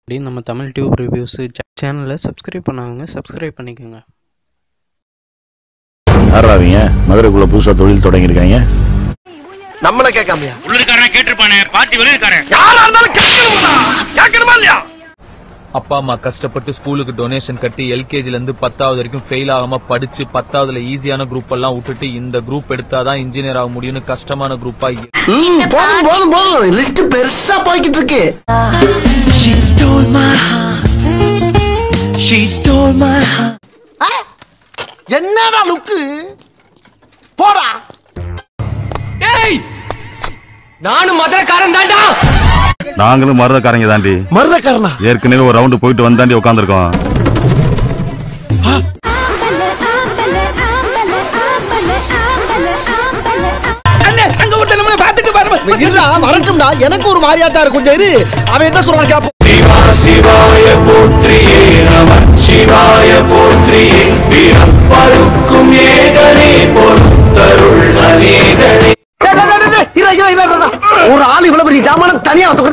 அப்படின்னு நம்ம Tamil tube reviews சேனலை சப்ஸ்கிரைப் பண்ணாங்க, சப்ஸ்கிரைப் பண்ணிக்கோங்க. யாராவீங்க மதுரைக்குள்ள புதுசா தொழில் தொடங்கியிருக்காங்க? நம்மள கேட்காமையா? உள்ளூர்காரன் கேட்டிருப்பானே, பார்ட்டி வெளியூர்காரன் யாரா இருந்தாலும் கேட்கணுமா இல்லையா? அப்பா அம்மா கஷ்டப்பட்டு ஸ்கூலுக்கு டொனேஷன் கட்டி எல்கேஜில இருந்து 10வது வரைக்கும் ஃபெயில் ஆகாம படிச்சு 10வதுல ஈஸியான குரூப் எல்லாம் விட்டுட்டு இந்த குரூப் எடுத்தாதான் இன்ஜினியர் ஆக முடியும்னு கஷ்டமான குரூப்பா போதும் லிஸ்ட் பெருசா போய்கிட்டு இருக்கு. என்னடா லுக்கு போடா. நானும் மதுரைக்காரன் தாண்டா. நாங்களும் மருதக்காரங்க தாண்டி. மருதக்காரனா? ஏற்கனவே ஒரு ரவுண்டு போயிட்டு வந்தாண்டி உட்காந்துருக்கோம். வரட்டும்டா, எனக்கு ஒரு மாதிரியாட்டா இருக்கும். சரி அவன் என்ன சொல்றான் கேப்போம். சிவாய போற்றியே நமः சிவாய போற்றியே வீரப்பருக்கும் ஏகனே பொறுத்தருள் அநேகனே. ஒரு ஆள் இவ்வளவு பெரிய ஜாமான் தனியா வந்து